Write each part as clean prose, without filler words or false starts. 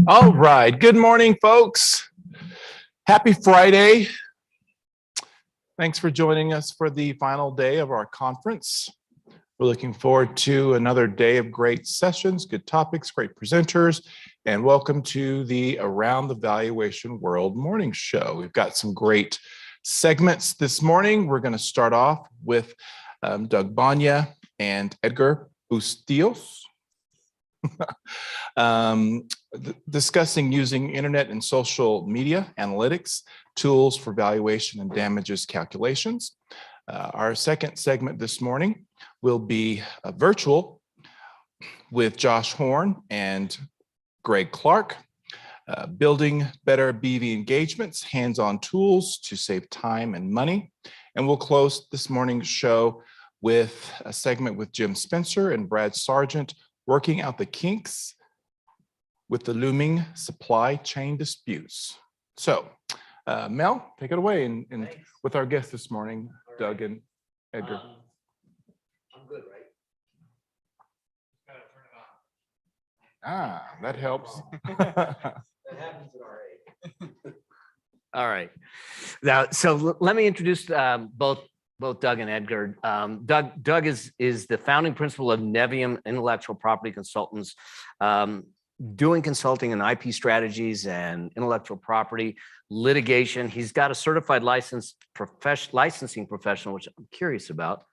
All right. Good morning, folks. Happy Friday. Thanks for joining us for the final day of our conference. We're looking forward to another day of great sessions, good topics, great presenters, and welcome to the Around the Valuation World morning show. We've got some great segments this morning. We're going to start off with Doug Banya and Edgar Bustillos. Discussing using internet and social media analytics tools for valuation and damages calculations. Our second segment this morning will be virtual with Josh Horn and Greg Clark, building better BV engagements, hands-on tools to save time and money. And we'll close this morning's show with a segment with Jim Spencer and Brad Sargent, working out the kinks with the looming supply chain disputes. So, Mel, take it away and with our guests this morning, Doug and Edgar. I'm good, right? Gotta turn it on. That helps. That happens at our age. All right. Now, so let me introduce both Doug and Edgar. Doug is the founding principal of Nevium Intellectual Property Consultants, doing consulting in IP strategies and intellectual property litigation. He's got a certified licensing professional, which I'm curious about.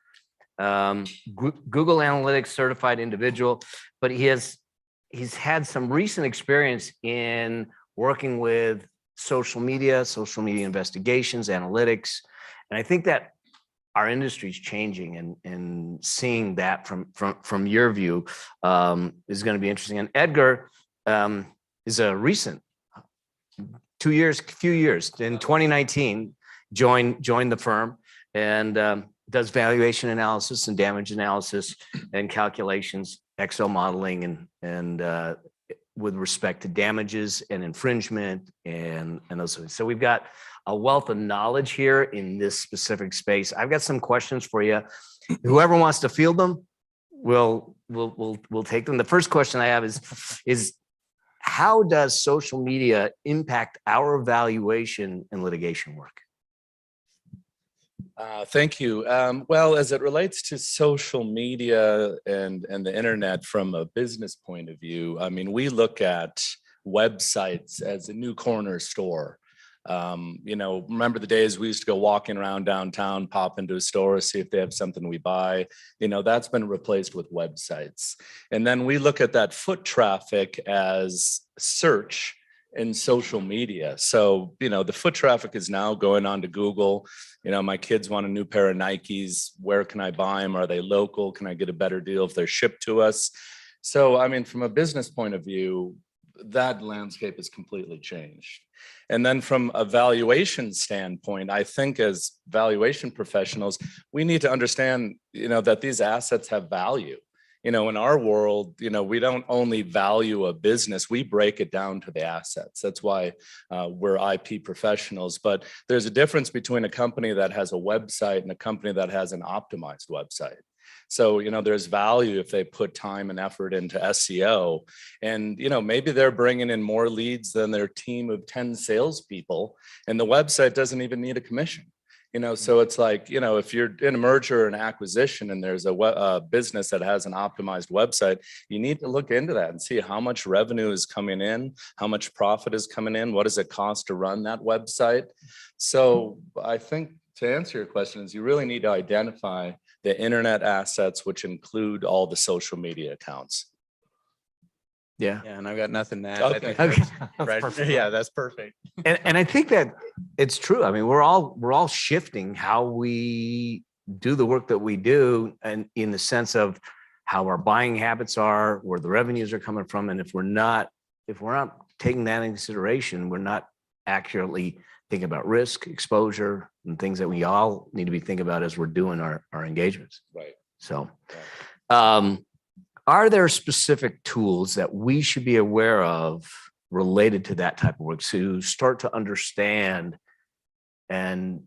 Google Analytics certified individual, but he's had some recent experience in working with social media investigations, analytics, and I think that our industry is changing, and seeing that from your view is going to be interesting. And Edgar is a recent few years in 2019 joined the firm and does valuation analysis and damage analysis and calculations, Excel modeling, and with respect to damages and infringement and those things. So we've got a wealth of knowledge here in this specific space. I've got some questions for you. Whoever wants to field them, we'll take them. The first question I have is how does social media impact our valuation and litigation work? Thank you. Well, as it relates to social media and the internet from a business point of view, I mean, we look at websites as a new corner store. Remember the days we used to go walking around downtown, pop into a store, see if they have something we buy. That's been replaced with websites. And then we look at that foot traffic as search in social media. So, the foot traffic is now going on to Google. My kids want a new pair of Nikes. Where can I buy them? Are they local? Can I get a better deal if they're shipped to us? So, I mean, from a business point of view, that landscape has completely changed. And then from a valuation standpoint, I think as valuation professionals, we need to understand, that these assets have value. In our world, we don't only value a business, we break it down to the assets. That's why we're IP professionals. But there's a difference between a company that has a website and a company that has an optimized website. So, there's value if they put time and effort into SEO, and, maybe they're bringing in more leads than their team of 10 salespeople, and the website doesn't even need a commission. So it's like, if you're in a merger or an acquisition and there's a business that has an optimized website, you need to look into that and see how much revenue is coming in, how much profit is coming in, what does it cost to run that website. So I think to answer your question is you really need to identify the internet assets, which include all the social media accounts. Yeah, and I've got nothing to add. Okay. Right. Yeah, that's perfect. And I think that it's true. I mean, we're all shifting how we do the work that we do, and in the sense of how our buying habits are, where the revenues are coming from, and if we're not taking that into consideration, we're not accurately thinking about risk, exposure, and things that we all need to be thinking about as we're doing our engagements. Right. So, are there specific tools that we should be aware of related to that type of work to start to understand and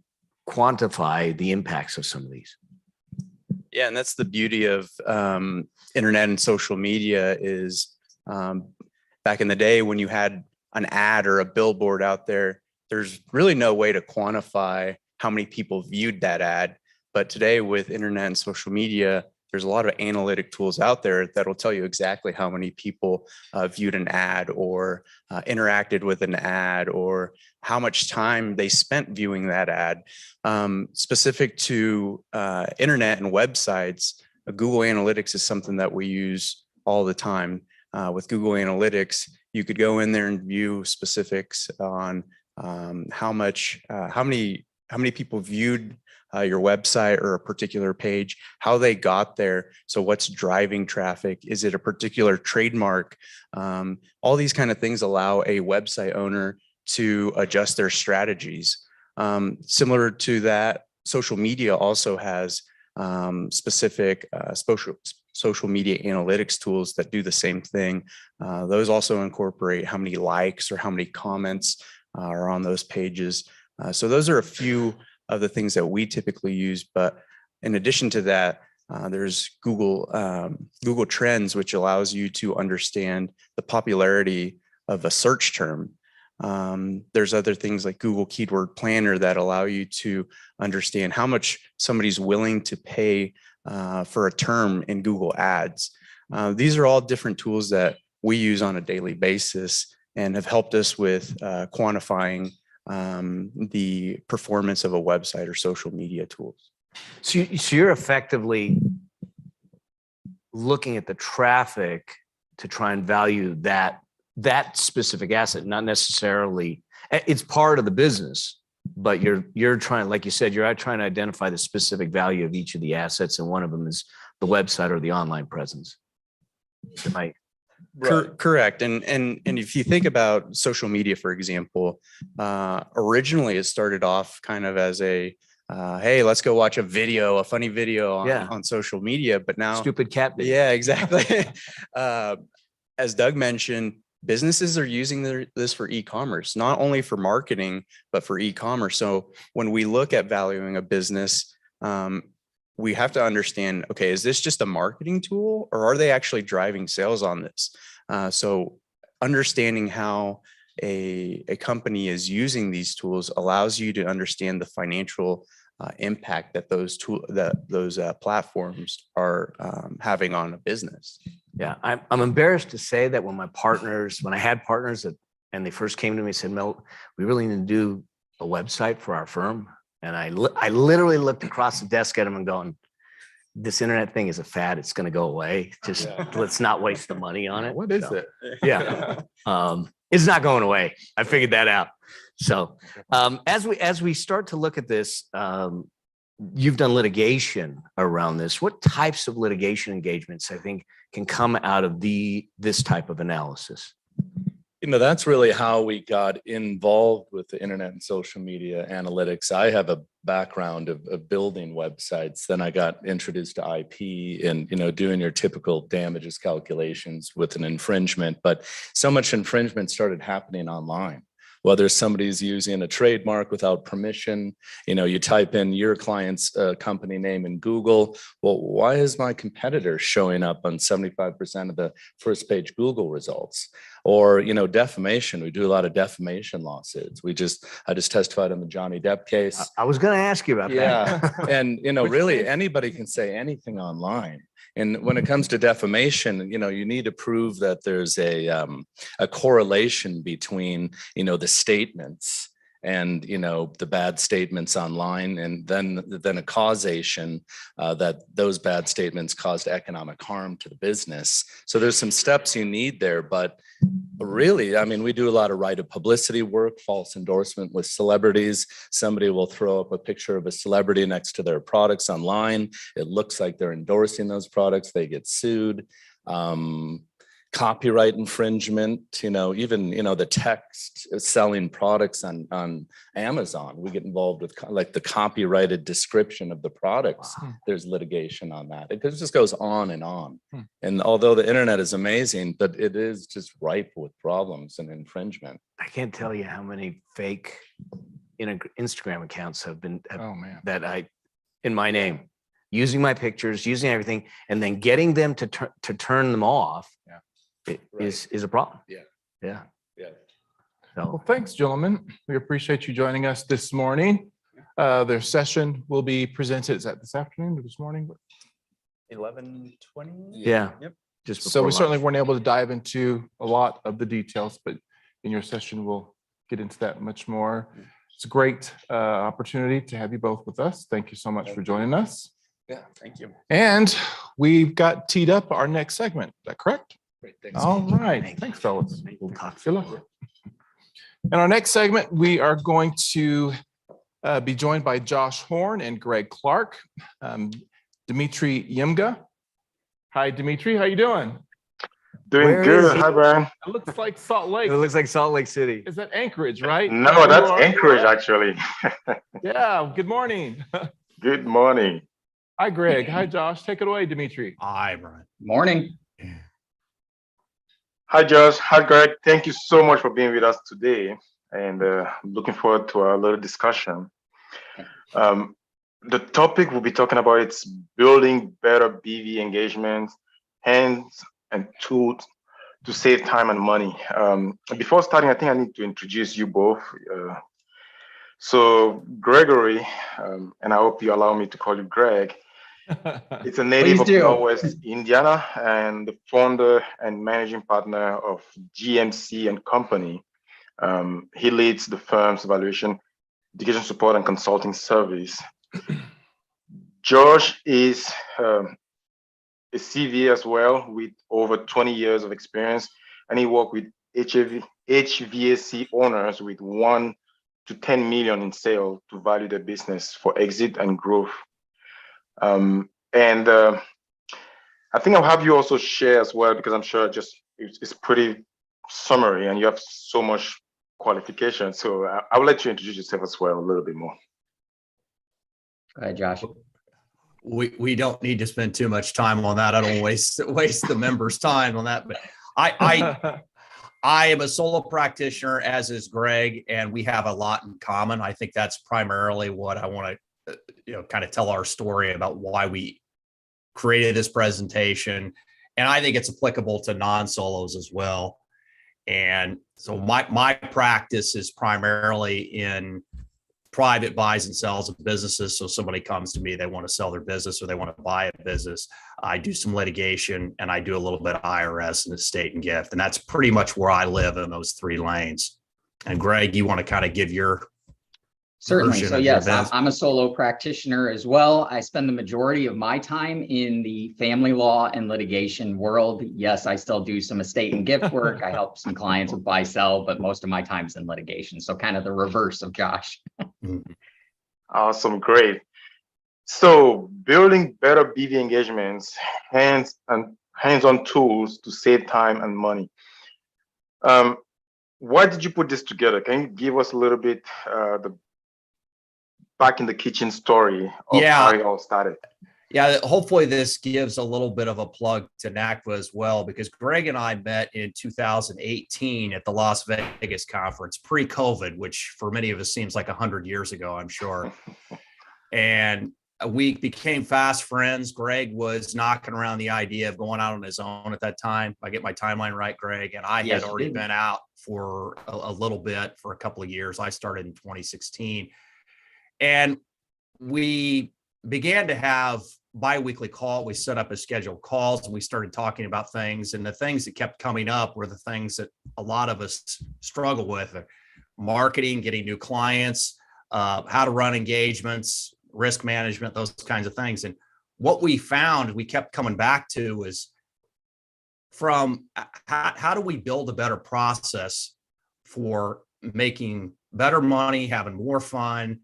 quantify the impacts of some of these? Yeah, and that's the beauty of internet and social media is back in the day when you had an ad or a billboard out there, there's really no way to quantify how many people viewed that ad. But today with internet and social media, there's a lot of analytic tools out there that'll tell you exactly how many people viewed an ad or interacted with an ad or how much time they spent viewing that ad. Specific to internet and websites, Google Analytics is something that we use all the time. With Google Analytics, you could go in there and view specifics on how many people viewed your website or a particular page, how they got there. So what's driving traffic? Is it a particular trademark? All these kind of things allow a website owner to adjust their strategies. Similar to that, social media also has specific social media analytics tools that do the same thing. Those also incorporate how many likes or how many comments are on those pages. So those are a few of the things that we typically use. But in addition to that, there's Google Trends, which allows you to understand the popularity of a search term. There's other things like Google Keyword Planner that allow you to understand how much somebody's willing to pay for a term in Google Ads. These are all different tools that we use on a daily basis and have helped us with quantifying the performance of a website or social media tools. So you're effectively looking at the traffic to try and value that specific asset, not necessarily, it's part of the business, but you're trying, like you said, you're trying to identify the specific value of each of the assets, and one of them is the website or the online presence. Correct. And if you think about social media, for example, originally it started off kind of as a hey, let's go watch a funny video on social media. But now stupid cat video. Yeah, exactly. As Doug mentioned, businesses are using this for e-commerce, not only for marketing, but for e-commerce. So when we look at valuing a business, we have to understand, okay, is this just a marketing tool or are they actually driving sales on this? So understanding how a company is using these tools allows you to understand the financial impact that those platforms are having on a business. Yeah, I'm embarrassed to say that when I had partners and they first came to me and said, Mel, we really need to do a website for our firm. And I literally looked across the desk at them and going, this internet thing is a fad. It's going to go away. Just let's not waste the money on it. What is it? Yeah. It's not going away. I figured that out. So as we start to look at this, you've done litigation around this. What types of litigation engagements I think can come out of this type of analysis? That's really how we got involved with the internet and social media analytics. I have a background of building websites. Then I got introduced to IP and, doing your typical damages calculations with an infringement. But so much infringement started happening online. Whether somebody's using a trademark without permission, you type in your client's company name in Google. Well, why is my competitor showing up on 75% of the first page Google results? Or, defamation. We do a lot of defamation lawsuits. I just testified on the Johnny Depp case. I was going to ask you about that. Yeah. And, really anybody can say anything online. And when it comes to defamation, you need to prove that there's a correlation between, the statements and, the bad statements online, and then a causation that those bad statements caused economic harm to the business. So there's some steps you need there, but really, we do a lot of right of publicity work, false endorsement with celebrities. Somebody will throw up a picture of a celebrity next to their products online. It looks like they're endorsing those products. They get sued. Copyright infringement, even, the text selling products on Amazon. We get involved with like the copyrighted description of the products. Wow. There's litigation on that. It just goes on and on. And although the internet is amazing, but it is just ripe with problems and infringement. I can't tell you how many fake Instagram accounts have been in my name, using my pictures, using everything, and then getting them to turn them off. Is a problem. Yeah. Yeah. Yeah. Well, So, thanks, gentlemen. We appreciate you joining us this morning. Their session will be presented, is that this afternoon or this morning? 11:20. yeah. Yep. Just So we before certainly lunch. weren't able to dive into a lot of the details, but in your session, we'll get into that much more. It's a great opportunity to have you both with us. Thank you so much for joining us. Yeah, thank you. And we've got teed up our next segment. Is that correct? Great, thanks. All right. Thank you. Thanks, fellas. We'll talk. Good luck. In our next segment, we are going to be joined by Josh Horn and Greg Clark. Dimitri Yimga. Hi, Dimitri. How you doing? Doing Where is good. he? Hi, Brian. It looks like Salt Lake. It looks like Salt Lake City. Is that Anchorage, right? No, Where that's you are? Anchorage, actually. Yeah. Good morning. Good morning. Hi, Greg. Hi, Josh. Take it away, Dimitri. Hi, Brian. Morning. Hi, Josh. Hi, Greg. Thank you so much for being with us today. And looking forward to our little discussion. The topic we'll be talking about is building better BV engagements, hands and tools to save time and money. Before starting, I think I need to introduce you both. So Gregory, and I hope you allow me to call you Greg, it's a native Please of do. Northwest Indiana and the founder and managing partner of GMC and Company. He leads the firm's valuation, education support, and consulting service. Josh is a CV as well with over 20 years of experience, and he worked with HVAC owners with 1 to 10 million in sales to value their business for exit and growth. I think I'll have you also share as well, because I'm sure it's pretty summary and you have so much qualification. So I will let you introduce yourself as well a little bit more. Go ahead, Josh. We don't need to spend too much time on that. I don't waste the members' time on that. But I am a solo practitioner, as is Greg, and we have a lot in common. I think that's primarily what I want to, kind of tell our story about why we created this presentation. And I think it's applicable to non-solos as well. And so my practice is primarily in private buys and sells of businesses. So somebody comes to me, they want to sell their business or they want to buy a business. I do some litigation and I do a little bit of IRS and estate and gift. And that's pretty much where I live in those three lanes. And Greg, you want to kind of give your Certainly. version So of your yes, business? I'm a solo practitioner as well. I spend the majority of my time in the family law and litigation world. Yes, I still do some estate and gift work. I help some clients with buy sell, but most of my time's in litigation. So kind of the reverse of Josh. Awesome, great. So building better BV engagements, hands-on tools to save time and money. Why did you put this together? Can you give us a little bit the back in the kitchen story of how it all started? Yeah, hopefully this gives a little bit of a plug to NACWA as well, because Greg and I met in 2018 at the Las Vegas conference, pre-COVID, which for many of us seems like 100 years ago, I'm sure. And we became fast friends. Greg was knocking around the idea of going out on his own at that time. I get my timeline right, Greg. And I Yes, had you already did. been out for a little bit, for a couple of years. I started in 2016. And we began to have biweekly call. We set up a scheduled calls and we started talking about things. And the things that kept coming up were the things that a lot of us struggle with: marketing, getting new clients, how to run engagements, risk management, those kinds of things. And what we found, we kept coming back to, is from how do we build a better process for making better money, having more fun,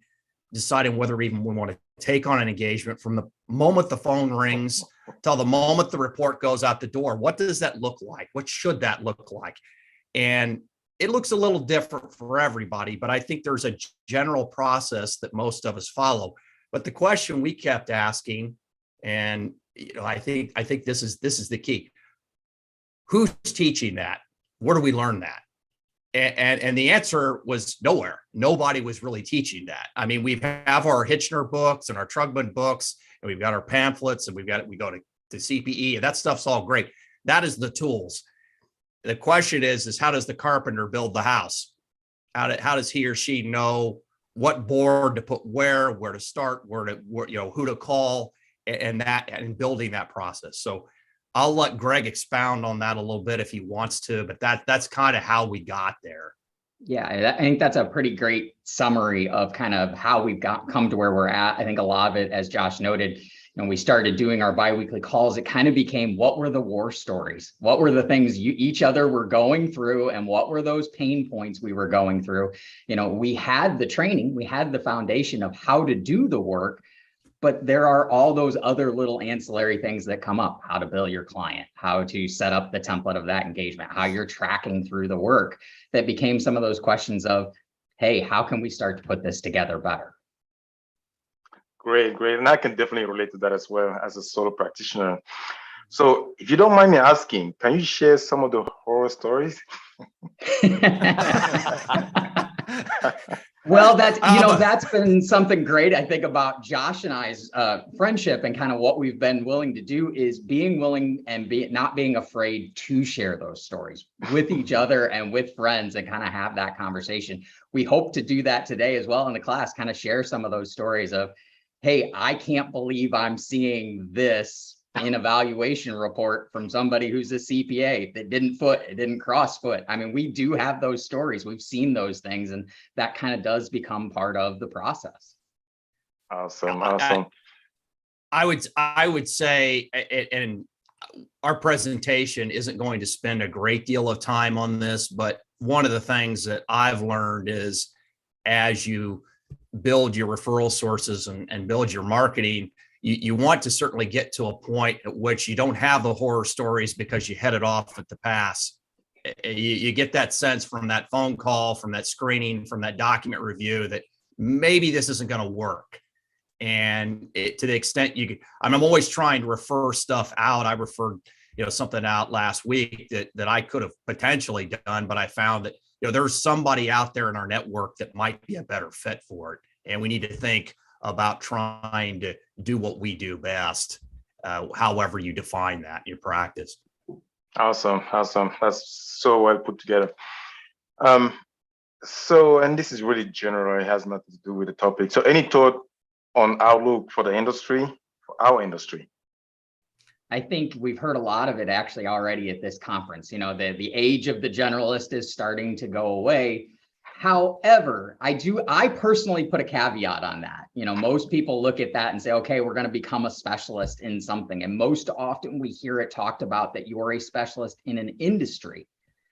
deciding whether even we want to take on an engagement from the moment the phone rings till the moment the report goes out the door. What does that look like? What should that look like? And it looks a little different for everybody, but I think there's a general process that most of us follow. But the question we kept asking, and I think this is the key: who's teaching that? Where do we learn that? And the answer was nowhere. Nobody was really teaching that. I mean, we have our Hitchner books and our Trugman books, and we've got our pamphlets, and we go to CPE, and that stuff's all great. That is the tools. the question is how does the carpenter build the house? How does he or she know what board to put where to start, who to call, and building that process. So I'll let Greg expound on that a little bit if he wants to, but that's kind of how we got there. Yeah, I think that's a pretty great summary of kind of how we've come to where we're at. I think a lot of it, as Josh noted, we started doing our biweekly calls, it kind of became, what were the war stories? What were the things each other were going through, and what were those pain points we were going through? We had the training, we had the foundation of how to do the work, but there are all those other little ancillary things that come up: how to bill your client, how to set up the template of that engagement, how you're tracking through the work, that became some of those questions of, hey, how can we start to put this together better? Great, great. And I can definitely relate to that as well as a solo practitioner. So if you don't mind me asking, can you share some of the horror stories? Well, that's been something great. I think about Josh and I's friendship, and kind of what we've been willing to do is being willing and not being afraid to share those stories with each other and with friends, and kind of have that conversation. We hope to do that today as well in the class, kind of share some of those stories of, hey, I can't believe I'm seeing this in a valuation report from somebody who's a CPA that didn't cross foot. I mean, we do have those stories. We've seen those things, and that kind of does become part of the process. Awesome, awesome. I would say, and our presentation isn't going to spend a great deal of time on this, but one of the things that I've learned is, as you build your referral sources and build your marketing, you want to certainly get to a point at which you don't have the horror stories because you headed off at the pass. You get that sense from that phone call, from that screening, from that document review, that maybe this isn't going to work. And to the extent I'm always trying to refer stuff out. I referred something out last week that I could have potentially done, but I found that there's somebody out there in our network that might be a better fit for it. And we need to think about trying to do what we do best, however you define that in your practice. Awesome, awesome. That's so well put together. And this is really general, it has nothing to do with the topic. So any thought on outlook for the industry, for our industry? I think we've heard a lot of it actually already at this conference. The age of the generalist is starting to go away. However, I personally put a caveat on that. Most people look at that and say, okay, we're going to become a specialist in something. And most often we hear it talked about that you're a specialist in an industry.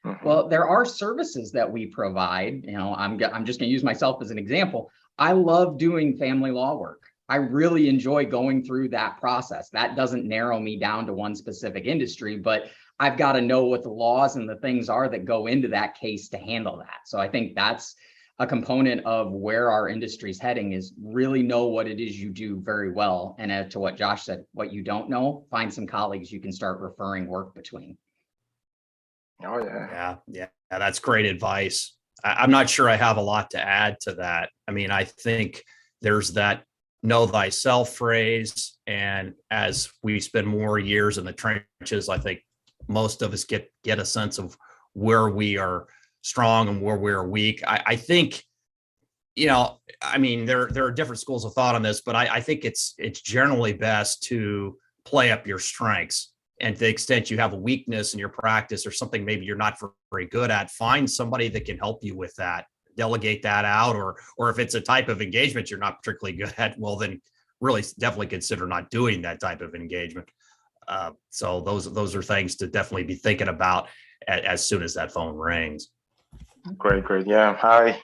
Mm-hmm. Well, there are services that we provide. I'm just going to use myself as an example. I love doing family law work. I really enjoy going through that process. That doesn't narrow me down to one specific industry, but I've got to know what the laws and the things are that go into that case to handle that. So I think that's a component of where our industry is heading, is really know what it is you do very well. And to what Josh said, what you don't know, find some colleagues you can start referring work between. Oh, yeah. Yeah, that's great advice. I'm not sure I have a lot to add to that. I mean, I think there's that know thyself phrase. And as we spend more years in the trenches, I think most of us get a sense of where we are strong and where we're weak. I think, there are different schools of thought on this, but I think it's generally best to play up your strengths. And to the extent you have a weakness in your practice or something maybe you're not very good at, find somebody that can help you with that. Delegate that out, or if it's a type of engagement you're not particularly good at, well, then really definitely consider not doing that type of engagement. So those are things to definitely be thinking about as soon as that phone rings. Great. Yeah, I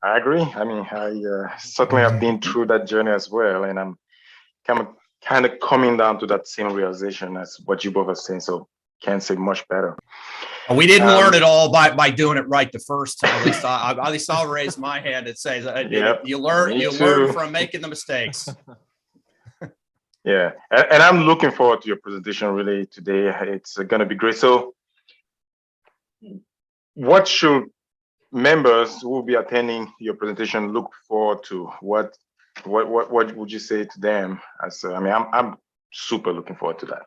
agree. I mean, I certainly have been through that journey as well, and I'm kind of coming down to that same realization as what you both are saying. So can't say much better. We didn't learn it all by doing it right the first time. At least I'll raise my hand and say, yep, you learn from making the mistakes. Yeah, and I'm looking forward to your presentation really today. It's going to be great. So what should members who will be attending your presentation look forward to? What would you say to them? I'm super looking forward to that.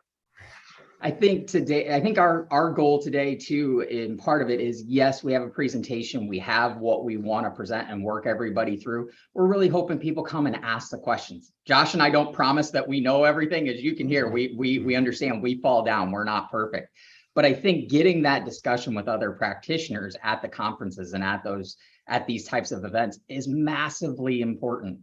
I think today, I think our goal today too, in part of it is, yes, we have a presentation, we have what we want to present and work everybody through. We're really hoping people come and ask the questions. Josh and I don't promise that we know everything. As you can hear, we understand we fall down, we're not perfect. But I think getting that discussion with other practitioners at the conferences and at these types of events is massively important.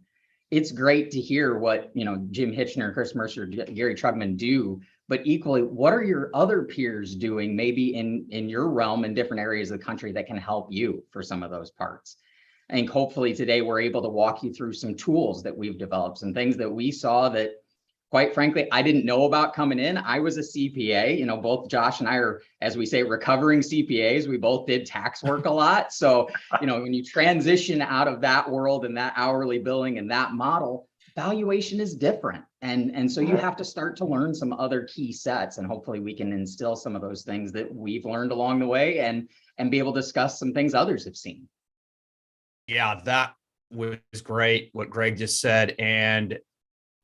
It's great to hear what, Jim Hitchner, Chris Mercer, Gary Trugman do, but equally, what are your other peers doing maybe in your realm in different areas of the country that can help you for some of those parts? I think hopefully today we're able to walk you through some tools that we've developed, some things that we saw that, quite frankly, I didn't know about coming in. I was a CPA, both Josh and I are, as we say, recovering CPAs. We both did tax work a lot. So, when you transition out of that world and that hourly billing and that model, valuation is different. And so you have to start to learn some other key sets, and hopefully we can instill some of those things that we've learned along the way and be able to discuss some things others have seen. Yeah, that was great what Greg just said. And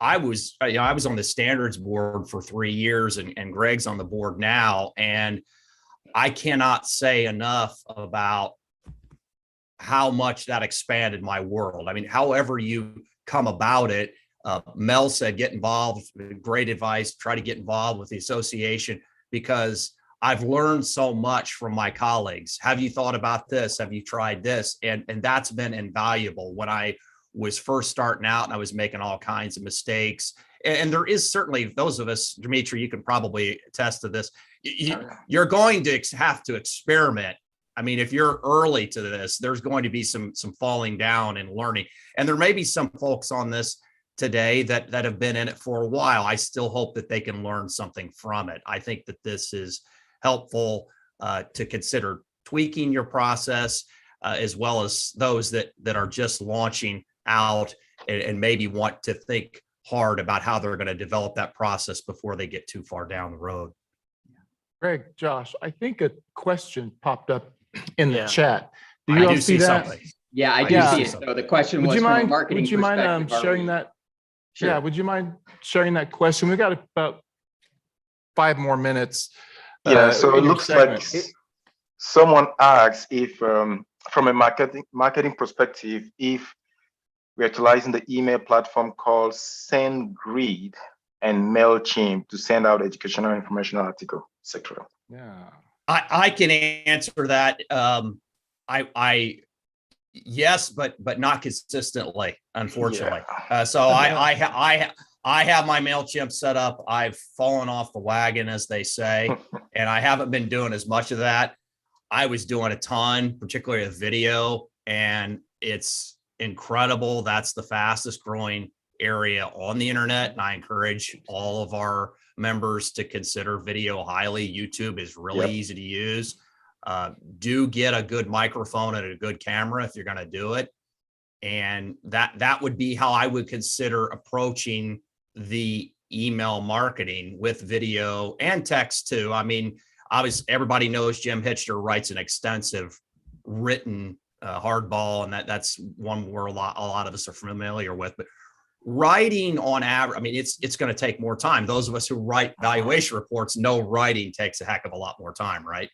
I was on the standards board for 3 years, and Greg's on the board now. And I cannot say enough about how much that expanded my world. I mean, however you come about it, Mel said, get involved, great advice, try to get involved with the association, because I've learned so much from my colleagues. Have you thought about this? Have you tried this? And that's been invaluable. When I was first starting out and I was making all kinds of mistakes, and there is certainly those of us, Dimitri, you can probably attest to this. You're going to have to experiment. I mean, if you're early to this, there's going to be some falling down and learning. And there may be some folks on this today that have been in it for a while. I still hope that they can learn something from it. I think that this is helpful to consider tweaking your process, as well as those that are just launching out and maybe want to think hard about how they're going to develop that process before they get too far down the road. Greg, Josh, I think a question popped up in the Yeah. chat. Do I you all do see that? something. Yeah, I do Yeah. see it. So the question Would was you from a mind, marketing would you mind perspective, are sharing we- that? Sure. Yeah, would you mind sharing that question? We've got about 5 more minutes. Yeah, so it in your looks like segment. someone asks if, from a marketing perspective, if we're utilizing the email platform called SendGrid and MailChimp to send out educational informational article, etc. Yeah. I can answer that. Yes, but not consistently, unfortunately. So I have my MailChimp set up. I've fallen off the wagon, as they say, and I haven't been doing as much of that. I was doing a ton, particularly of video, and it's incredible. That's the fastest growing area on the internet. And I encourage all of our members to consider video highly. YouTube is really easy to use. Do get a good microphone and a good camera if you're going to do it. And that would be how I would consider approaching the email marketing, with video and text too. I mean, obviously everybody knows Jim Hitchner writes an extensive written hardball, and that's one where a lot of us are familiar with. But writing on average, I mean, it's going to take more time. Those of us who write valuation reports know writing takes a heck of a lot more time, right?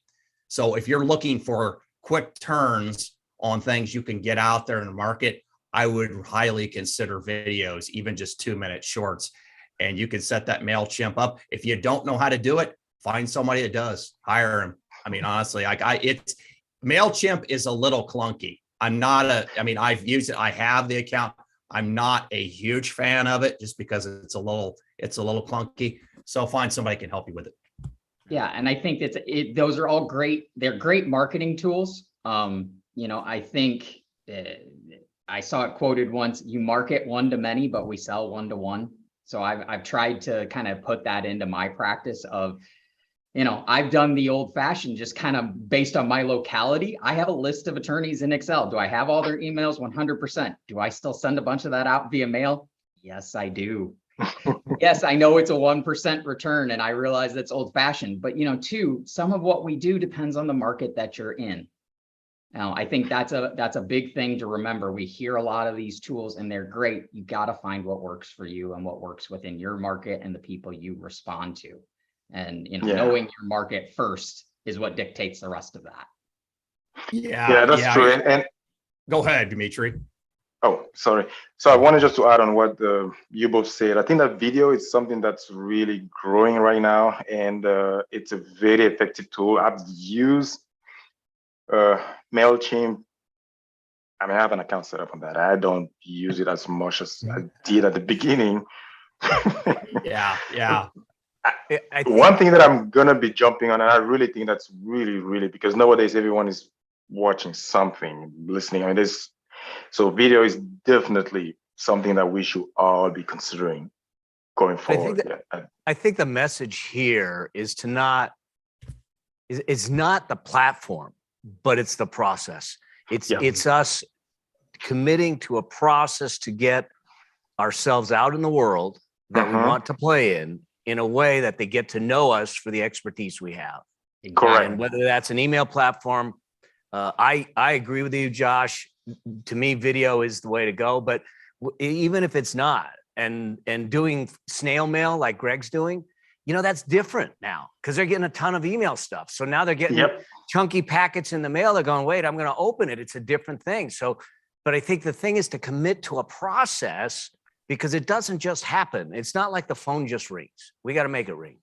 So if you're looking for quick turns on things you can get out there in the market, I would highly consider videos, even just 2-minute shorts. And you can set that MailChimp up. If you don't know how to do it, find somebody that does. Hire them. I mean, honestly, MailChimp is a little clunky. I've used it. I have the account. I'm not a huge fan of it, just because it's a little clunky. So find somebody who can help you with it. Yeah, and I think those are all great. They're great marketing tools. I think I saw it quoted once: "You market one to many, but we sell one to one." So I've tried to kind of put that into my practice of, I've done the old fashioned, just kind of based on my locality. I have a list of attorneys in Excel. Do I have all their emails? 100%. Do I still send a bunch of that out via mail? Yes, I do. Yes, I know it's a 1% return, and I realize that's old fashioned, but too, some of what we do depends on the market that you're in. Now, I think that's a big thing to remember. We hear a lot of these tools and they're great. You got to find what works for you and what works within your market and the people you respond to. And, Yeah. knowing your market first is what dictates the rest of that. Yeah, that's true. And Go ahead, Dimitri. oh, sorry. So I wanted just to add on what you both said. I think that video is something that's really growing right now, and it's a very effective tool. I've used MailChimp. I mean, I have an account set up on that. I don't use it as much as I did at the beginning. Yeah. I One thing that I'm gonna be jumping on, and I really think that's really because nowadays everyone is watching something, listening. I mean, so video is definitely something that we should all be considering going forward. I think the message here is to not, it's not the platform, but it's the process. It's us committing to a process to get ourselves out in the world that we want to play in a way that they get to know us for the expertise we have. Correct. And whether that's an email platform, I agree with you, Josh. To me, video is the way to go. But even if it's not, and doing snail mail like Greg's doing, that's different now because they're getting a ton of email stuff. So now they're getting chunky packets in the mail. They're going, wait, I'm going to open it. It's a different thing. So, but I think the thing is to commit to a process because it doesn't just happen. It's not like the phone just rings. We got to make it ring.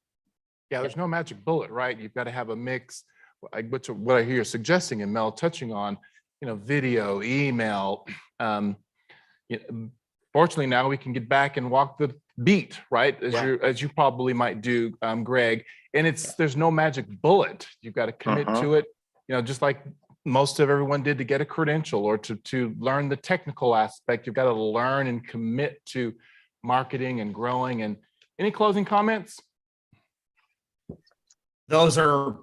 Yeah, there's no magic bullet, right? You've got to have a mix. What I hear you're suggesting and Mel touching on, video, email. Fortunately, now we can get back and walk the beat, right? As you probably might do, Greg. And there's no magic bullet. You've got to commit to it. Just like most of everyone did to get a credential or to learn the technical aspect. You've got to learn and commit to marketing and growing. And any closing comments? Those are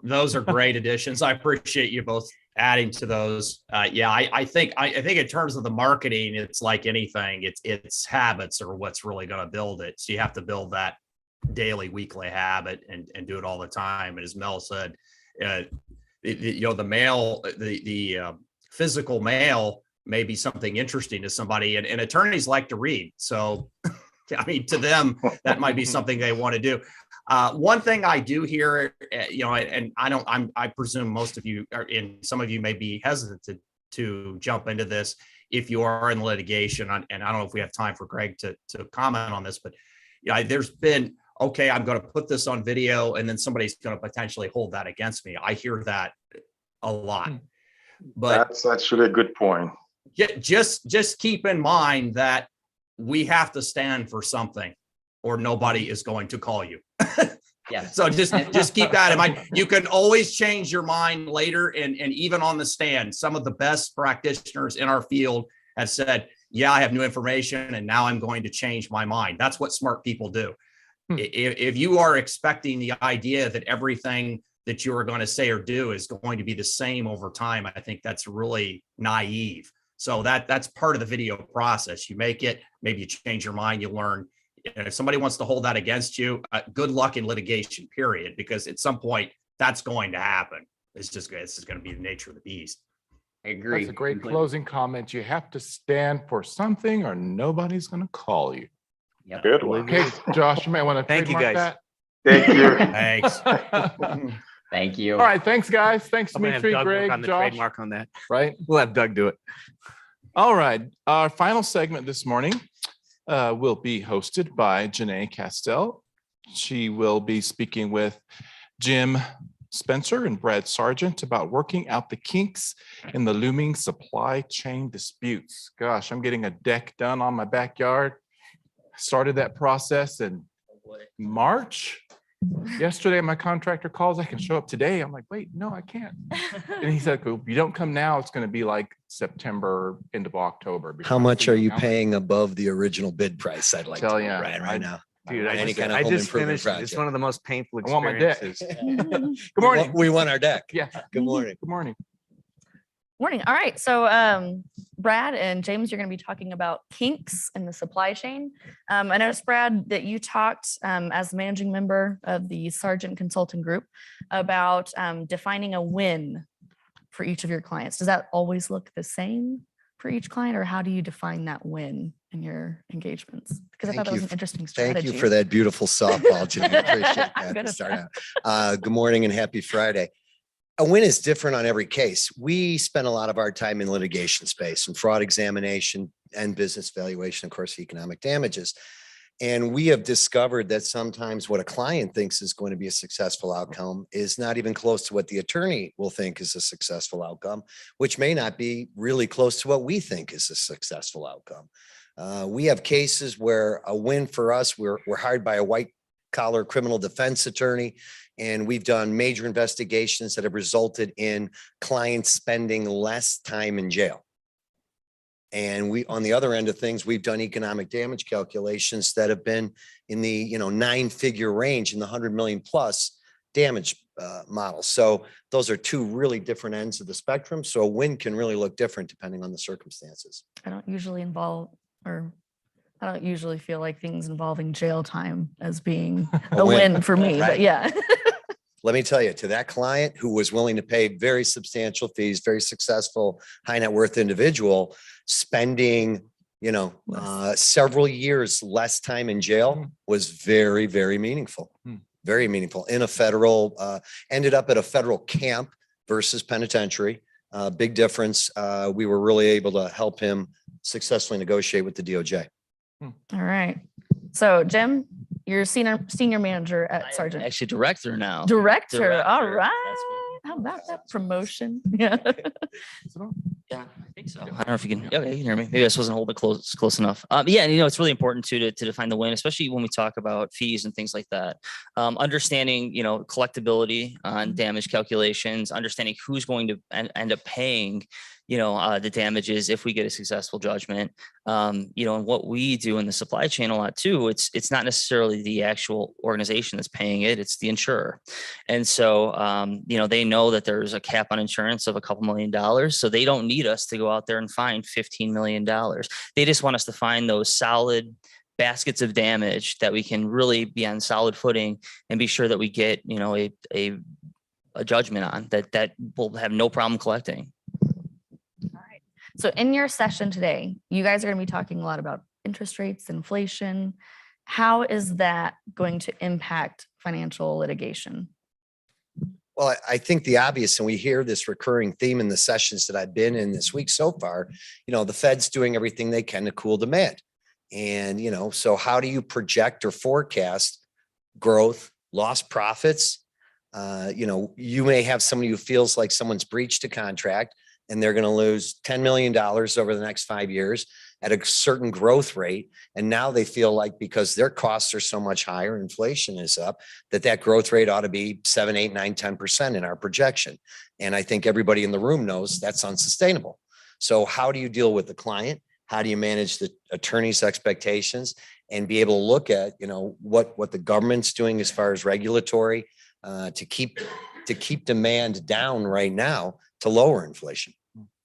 great additions. I appreciate you both adding to those. I think in terms of the marketing, it's like anything. It's habits are what's really going to build it. So you have to build that daily, weekly habit and do it all the time. And as Mel said, the mail, the physical mail may be something interesting to somebody, and attorneys like to read. So, I mean, to them, that might be something they want to do. One thing I do hear, and I presume most of you and some of you may be hesitant to jump into this if you are in litigation. And I don't know if we have time for Greg to comment on this, but there's been, okay, I'm going to put this on video and then somebody's going to potentially hold that against me. I hear that a lot, but that's actually a good point. Just keep in mind that we have to stand for something or nobody is going to call you. Yeah. So just keep that in mind. You can always change your mind later. And even on the stand, some of the best practitioners in our field have said, yeah, I have new information and now I'm going to change my mind. That's what smart people do. If you are expecting the idea that everything that you are going to say or do is going to be the same over time, I think that's really naive. So that's part of the video process. You make it, maybe you change your mind, you learn. And if somebody wants to hold that against you, good luck in litigation, period, because at some point that's going to happen. It's just going to be the nature of the beast. I agree. That's a great closing comment. You have to stand for something or nobody's going to call you. Yep. Good one. Okay, Josh, you might want to Thank you, trademark guys. Thank you. Thanks. that. Thank you. All right, thanks, guys. Thanks, I'm gonna have Dimitri, Doug work Greg, on the Josh. trademark on that. Right? We'll have Doug do it. All right, our final segment this morning will be hosted by Janae Castell. She will be speaking with Jim Spencer and Brad Sargent about working out the kinks in the looming supply chain disputes. Gosh, I'm getting a deck done on my backyard. Started that process in March. Yesterday, my contractor calls, I can show up today. I'm like, wait, no, I can't. And he said, if you don't come now, it's going to be like September, end of October. How much are you paying above the original bid price? I'd like to Tell know ya, right now. Dude, Any kind of I home just improvement finished it. It's project. one of the most painful I want my deck. experiences. Good morning. We want our deck. Yeah. Good morning. Good morning. Morning. All right. So Brad and James, you're going to be talking about kinks in the supply chain. I noticed, Brad, that you talked as the managing member of the Sargent Consulting Group about defining a win for each of your clients. Does that always look the same for each client, or how do you define that win? in your engagements? Because I Thank thought that was you an interesting Thank strategy. you for that beautiful softball, Jenny. I appreciate I'm that good to at start that. out. Good morning and happy Friday. A win is different on every case. We spend a lot of our time in litigation space and fraud examination and business valuation, of course, economic damages. And we have discovered that sometimes what a client thinks is going to be a successful outcome is not even close to what the attorney will think is a successful outcome, which may not be really close to what we think is a successful outcome. We have cases where a win for us, we're hired by a white collar criminal defense attorney, and we've done major investigations that have resulted in clients spending less time in jail. And we, on the other end of things, we've done economic damage calculations that have been in the 9-figure range in the 100 million plus damage model. So those are two really different ends of the spectrum. So a win can really look different depending on the circumstances. I don't usually feel like things involving jail time as being A a win. win for me, but Right. yeah. Let me tell you, to that client who was willing to pay very substantial fees, very successful, high net worth individual, spending, several years less time in jail was very, very meaningful. Very meaningful in a federal, ended up at a federal camp versus penitentiary. Big difference. We were really able to help him successfully negotiate with the DOJ. All right. So Jim, you're senior manager at Sergeant. Actually, director now. Director. All Director. right. That's me. How about that promotion? Yeah. Yeah, I think so. I don't know if you can. Okay, you can hear me. Maybe I just wasn't holding close enough. Yeah, it's really important to define the win, especially when we talk about fees and things like that. Understanding, collectability on damage calculations, understanding who's going to end up paying, the damages if we get a successful judgment. And what we do in the supply chain a lot too. It's not necessarily the actual organization that's paying it; it's the insurer. And so, they know that there's a cap on insurance of a couple $2 million, so they don't need us to go out there and find $15 million. They just want us to find those solid baskets of damage that we can really be on solid footing and be sure that we get, a judgment on that we'll have no problem collecting. All right. So in your session today, you guys are going to be talking a lot about interest rates, inflation. How is that going to impact financial litigation? Well, I think the obvious, and we hear this recurring theme in the sessions that I've been in this week so far, the Fed's doing everything they can to cool demand. And, so how do you project or forecast growth, lost profits? You may have somebody who feels like someone's breached a contract and they're going to lose $10 million over the next 5 years at a certain growth rate. And now they feel like because their costs are so much higher, inflation is up, that growth rate ought to be 7, 8, 9, 10% in our projection. And I think everybody in the room knows that's unsustainable. So how do you deal with the client? How do you manage the attorney's expectations and be able to look at, what the government's doing as far as regulatory to keep demand down right now to lower inflation?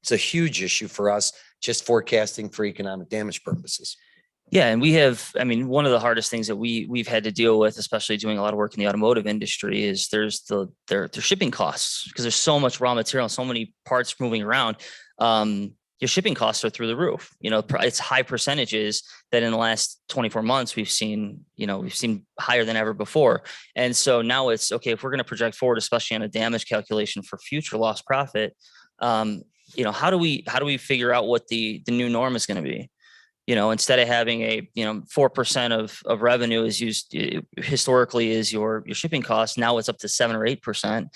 It's a huge issue for us, just forecasting for economic damage purposes. Yeah, and we have, one of the hardest things that we've had to deal with, especially doing a lot of work in the automotive industry, is there's their shipping costs, because there's so much raw material, so many parts moving around. Your shipping costs are through the roof. It's high percentages that in the last 24 months we've seen higher than ever before. And so now it's okay, if we're going to project forward, especially on a damage calculation for future lost profit, how do we figure out what the new norm is going to be? Instead of having a 4% of revenue is used historically is your shipping cost, now it's up to 7 or 8%.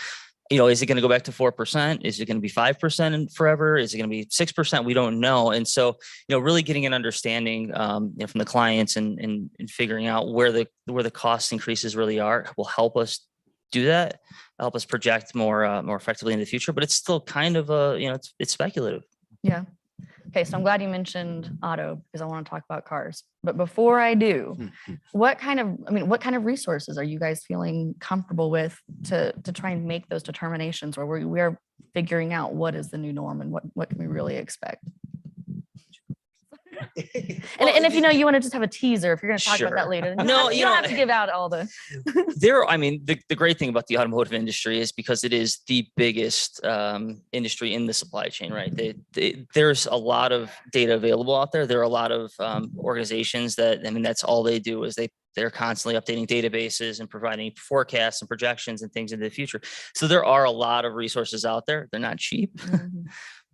Is it going to go back to 4%? Is it going to be 5% forever? Is it going to be 6%? We don't know. And so, really getting an understanding from the clients and figuring out where the cost increases really are will help us do that, help us project more effectively in the future. But it's still kind of it's speculative. Yeah. Okay, so I'm glad you mentioned auto because I want to talk about cars. But before I do, what kind of resources are you guys feeling comfortable with to try and make those determinations where we are figuring out what is the new norm and what can we really expect? And if you know, you want to just have a teaser, if you're going to talk about that Sure. later, then No, you you don't know- have to give out all the. I mean, the great thing about the automotive industry is because it is the biggest industry in the supply chain, right? There's a lot of data available out there. There are a lot of organizations that, I mean, that's all they do is they're constantly updating databases and providing forecasts and projections and things into the future. So there are a lot of resources out there. They're not cheap. Mhm.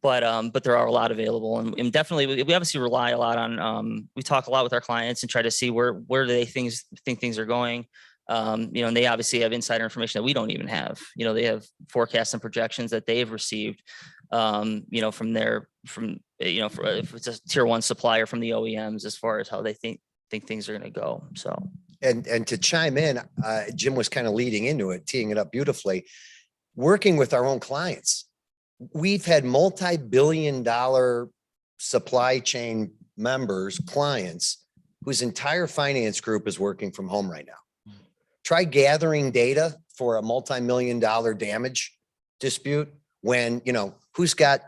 But there are a lot available, and definitely we obviously rely a lot on. We talk a lot with our clients and try to see where do they think things are going. And they obviously have insider information that we don't even have. They have forecasts and projections that they've received. From if it's a tier one supplier from the OEMs as far as how they think things are going to go. So. And to chime in, Jim was kind of leading into it, teeing it up beautifully. Working with our own clients, we've had multi-billion-dollar supply chain members, clients, whose entire finance group is working from home right now. Try gathering data for a multi-million-dollar damage dispute when, who's got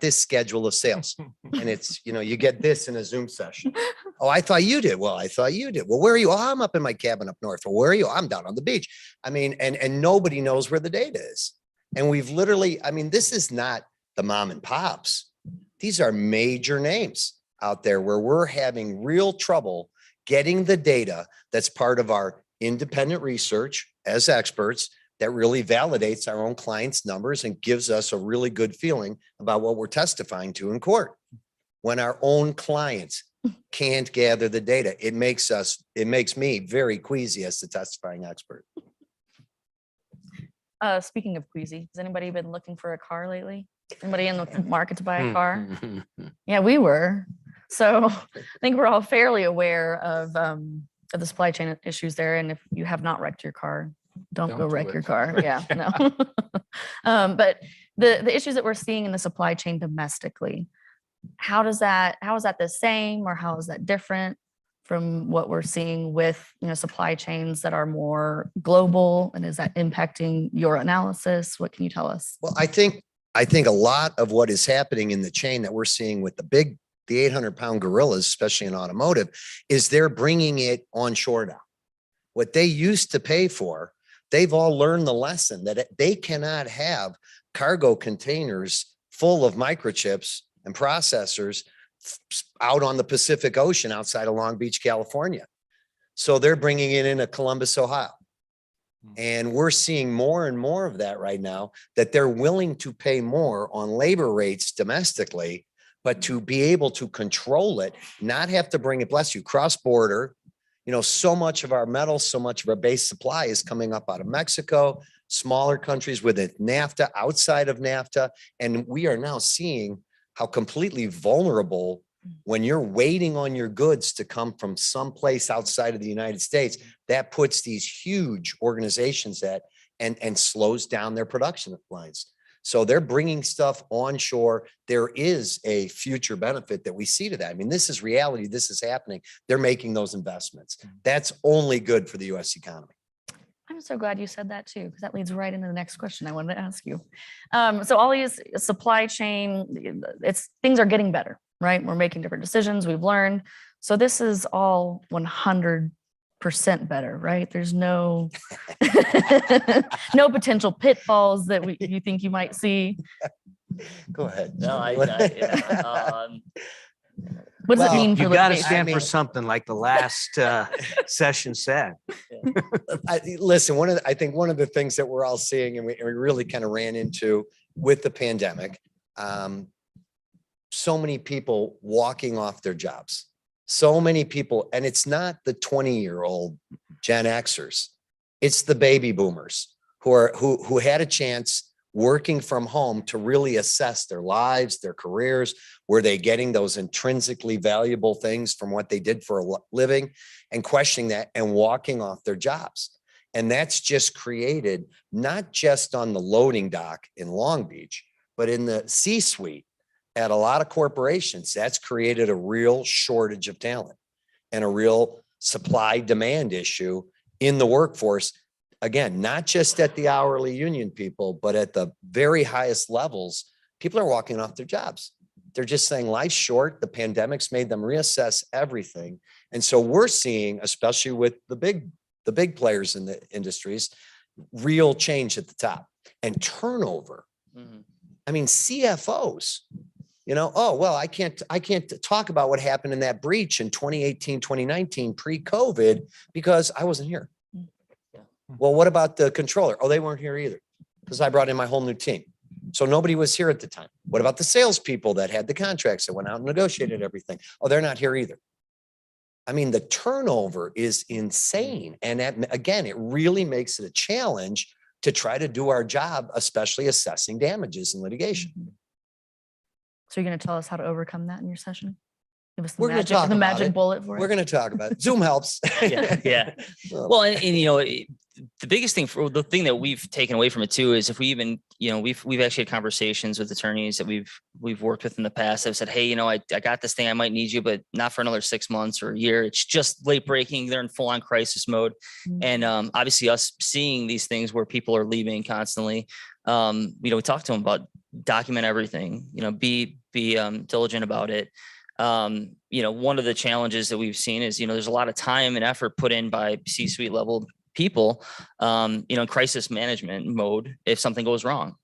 this schedule of sales? And it's, you get this in a Zoom session. Oh, I thought you did. Well, I thought you did. Well, where are you? Oh, I'm up in my cabin up north. Well, where are you? I'm down on the beach. I mean, and nobody knows where the data is. And we've literally, this is not the mom and pops. These are major names out there where we're having real trouble getting the data that's part of our independent research as experts that really validates our own clients' numbers and gives us a really good feeling about what we're testifying to in court. When our own clients can't gather the data, it makes me very queasy as the testifying expert. Speaking of queasy, has anybody been looking for a car lately? Anybody in the market to buy a car? Yeah, we were. So I think we're all fairly aware of the supply chain issues there. And if you have not wrecked your car, don't go Don't do wreck it. your car. Yeah, no. But the issues that we're seeing in the supply chain domestically, how is that the same or how is that different from what we're seeing with supply chains that are more global? And is that impacting your analysis? What can you tell us? Well, I think a lot of what is happening in the chain that we're seeing with the 800-pound gorillas, especially in automotive, is they're bringing it onshore now. What they used to pay for, they've all learned the lesson that they cannot have cargo containers full of microchips and processors out on the Pacific Ocean outside of Long Beach, California. So they're bringing it into Columbus, Ohio. And we're seeing more and more of that right now, that they're willing to pay more on labor rates domestically, but to be able to control it, not have to bring it, bless you, cross-border. So much of our metal, so much of our base supply is coming up out of Mexico, smaller countries within NAFTA, outside of NAFTA. And we are now seeing how completely vulnerable when you're waiting on your goods to come from someplace outside of the United States, that puts these huge organizations and slows down their production lines. So they're bringing stuff onshore. There is a future benefit that we see to that. This is reality. This is happening. They're making those investments. That's only good for the U.S. economy. I'm so glad you said that too, because that leads right into the next question I wanted to ask you. So all these supply chain, things are getting better, right? We're making different decisions. We've learned. So this is all 100% better, right? There's no no potential pitfalls that you think you might see. Go ahead. No, What does it Well, mean for You got to litigation? stand for something like the last session said. Listen, I think one of the things that we're all seeing, and we really kind of ran into with the pandemic, so many people walking off their jobs, so many people, and it's not the 20-year-old Gen Xers, it's the baby boomers who had a chance working from home to really assess their lives, their careers. Were they getting those intrinsically valuable things from what they did for a living, and questioning that and walking off their jobs? And that's just created, not just on the loading dock in Long Beach, but in the C-suite at a lot of corporations. That's created a real shortage of talent and a real supply demand issue in the workforce. Again, not just at the hourly union people, but at the very highest levels, people are walking off their jobs. They're just saying life's short. The pandemic's made them reassess everything. And so we're seeing, especially with the big players in the industries, real change at the top and turnover. Mhm. I mean, CFOs, oh, well, I can't talk about what happened in that breach in 2018, 2019, pre-COVID, because I wasn't here. Yeah. Well, what about the controller? Oh, they weren't here either, because I brought in my whole new team. So nobody was here at the time. What about the salespeople that had the contracts that went out and negotiated everything? Oh, they're not here either. I mean, the turnover is insane. And that, again, it really makes it a challenge to try to do our job, especially assessing damages in litigation. So you're going to tell us how to overcome that in your session? Give us We're gonna talk the about magic it. bullet for We're it. going to talk about it. Zoom helps. Yeah. Well, and the biggest thing the thing that we've taken away from it too is if we even, we've actually had conversations with attorneys that we've worked with in the past that have said, hey, I got this thing, I might need you, but not for another 6 months or a year. It's just late breaking. They're in full on crisis mode. Mhm. And obviously us seeing these things where people are leaving constantly, we talk to them about document everything, be diligent about it. One of the challenges that we've seen is, there's a lot of time and effort put in by C-suite level people, in crisis management mode if something goes wrong.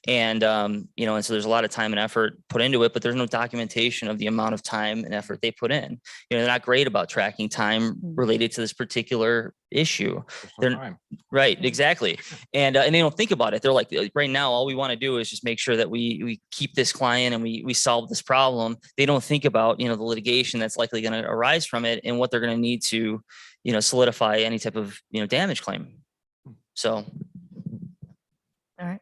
And, and so there's a lot of time and effort put into it, but there's no documentation of the amount of time and effort they put in. They're not great about tracking time related to this particular issue. They're right. Exactly. And they don't think about it. They're like, right now, all we want to do is just make sure that we keep this client and we solve this problem. They don't think about, the litigation that's likely going to arise from it and what they're going to need to, solidify any type of, damage claim. So. All right.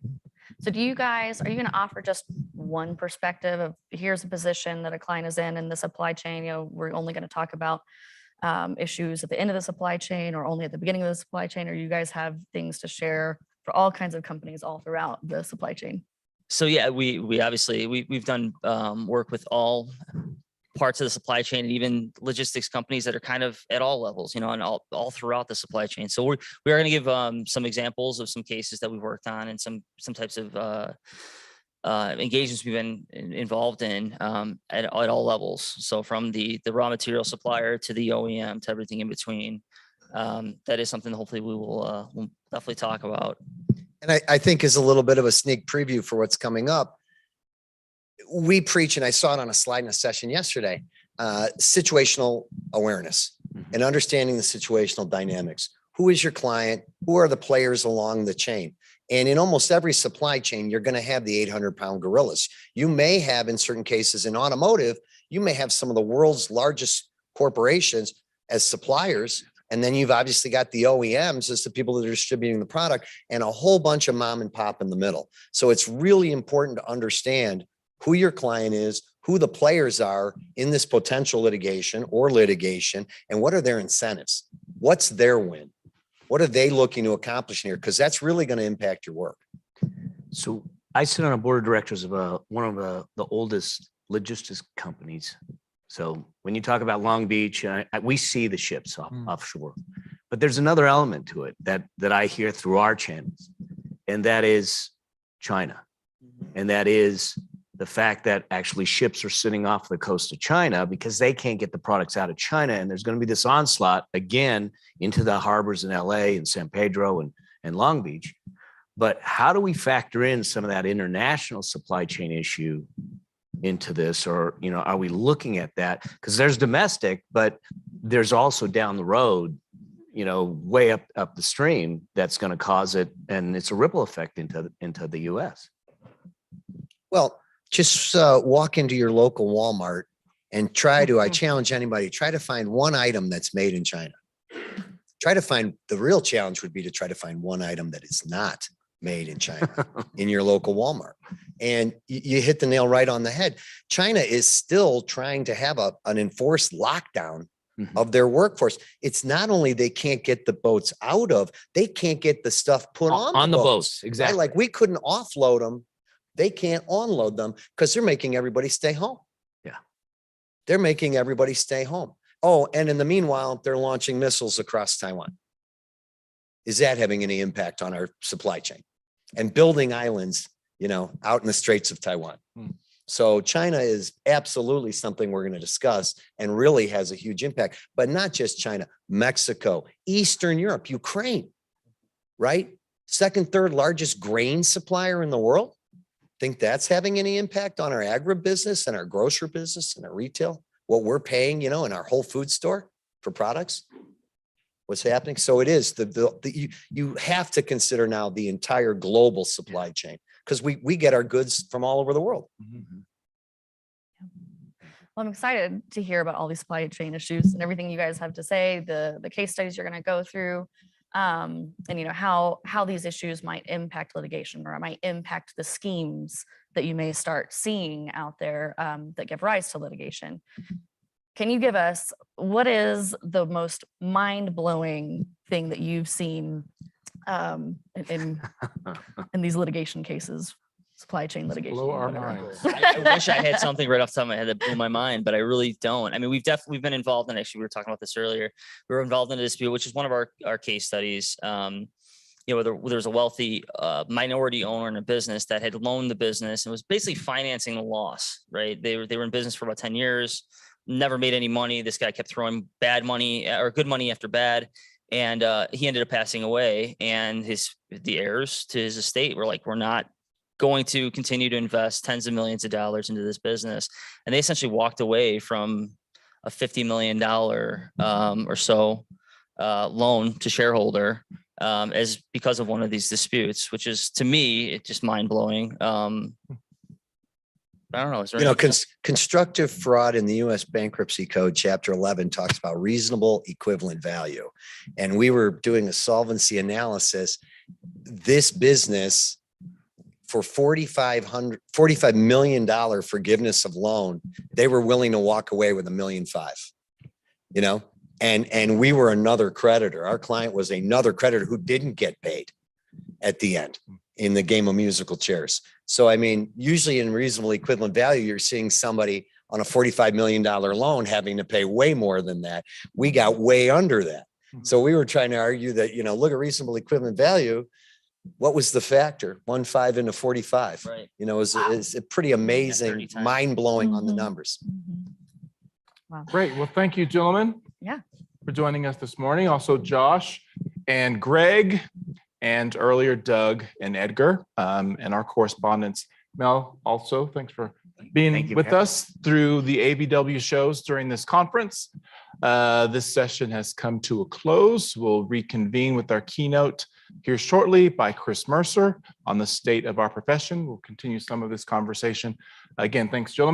So are you going to offer just one perspective of here's a position that a client is in the supply chain? We're only going to talk about issues at the end of the supply chain or only at the beginning of the supply chain, or you guys have things to share for all kinds of companies all throughout the supply chain? So yeah, we obviously we've done work with all parts of the supply chain and even logistics companies that are kind of at all levels, and all throughout the supply chain. So we are going to give some examples of some cases that we've worked on and some types of engagements we've been involved in at all levels. So from the raw material supplier to the OEM to everything in between. That is something that hopefully we'll definitely talk about. And I think is a little bit of a sneak preview for what's coming up. We preach, and I saw it on a slide in a session yesterday, situational awareness and understanding the situational dynamics. Who is your client? Who are the players along the chain? And in almost every supply chain, you're going to have the 800-pound gorillas. You may have, in certain cases in automotive, you may have some of the world's largest corporations as suppliers. And then you've obviously got the OEMs as the people that are distributing the product and a whole bunch of mom and pop in the middle. So it's really important to understand who your client is, who the players are in this potential litigation, and what are their incentives? What's their win? What are they looking to accomplish here? Because that's really going to impact your work. So I sit on a board of directors of one of the oldest logistics companies. So when you talk about Long Beach, we see the ships offshore, but there's another element to it that I hear through our channels, and that is China. And that is the fact that actually ships are sitting off the coast of China because they can't get the products out of China. And there's going to be this onslaught again into the harbors in LA and San Pedro and Long Beach. But how do we factor in some of that international supply chain issue into this? Or, are we looking at that? Because there's domestic, but there's also down the road, way up the stream that's going to cause it. And it's a ripple effect into the US. Well, just walk into your local Walmart and I challenge anybody, try to find one item that's made in China. The real challenge would be to try to find one item that is not made in China in your local Walmart. And you hit the nail right on the head. China is still trying to have an enforced lockdown of their workforce. It's not only they can't get the boats they can't get the stuff put on the boats. Exactly. Right? Like we couldn't offload them. They can't unload them because they're making everybody stay home. Yeah. They're making everybody stay home. Oh, and in the meanwhile, they're launching missiles across Taiwan. Is that having any impact on our supply chain and building islands, out in the Straits of Taiwan? So China is absolutely something we're going to discuss and really has a huge impact, but not just China, Mexico, Eastern Europe, Ukraine, right? Second, third largest grain supplier in the world. Think that's having any impact on our agribusiness and our grocery business and our retail? What we're paying, in our Whole Food store for products? What's happening? So it is you have to consider now the entire global supply chain, because we get our goods from all over the world. Well, I'm excited to hear about all these supply chain issues and everything you guys have to say, the case studies you're going to go through, and how these issues might impact litigation, or might impact the schemes that you may start seeing out there that give rise to litigation. Can you give us, what is the most mind-blowing thing that you've seen in these litigation cases, supply chain litigation? Blow our whatever? minds. I wish I had something right off the top of my head that blew my mind, but I really don't. I mean, we've been involved in, actually, we were talking about this earlier. We were involved in a dispute, which is one of our case studies. Where there was a wealthy minority owner in a business that had loaned the business and was basically financing the loss, right? They were in business for about 10 years, never made any money. This guy kept throwing bad money or good money after bad. And he ended up passing away, and the heirs to his estate were like, we're not going to continue to invest tens of millions of dollars into this business. And they essentially walked away from a $50 million or so loan to shareholder as because of one of these disputes, which is, to me, it's just mind blowing. I don't know. Is there Constructive fraud in the U.S. Bankruptcy Code, Chapter 11, talks about reasonable equivalent value. And we were doing a solvency analysis. This business, for $45 million forgiveness of loan, they were willing to walk away with $1.5 million, and we were another creditor. Our client was another creditor who didn't get paid at the end in the game of musical chairs. So, I mean, usually in reasonable equivalent value, you're seeing somebody on a $45 million loan having to pay way more than that. We got way under that. So we were trying to argue that, look at reasonable equivalent value. What was the factor? 1.5 into 45. Right. It's a pretty amazing, mind blowing on the numbers. Wow. Great. Well, thank you, gentlemen. Yeah. For joining us this morning. Also, Josh and Greg, and earlier Doug and Edgar, and our correspondents. Mel, also, thanks for being with us through the ABW shows during this conference. This session has come to a close. We'll reconvene with our keynote here shortly by Chris Mercer on the state of our profession. We'll continue some of this conversation. Again, thanks, gentlemen.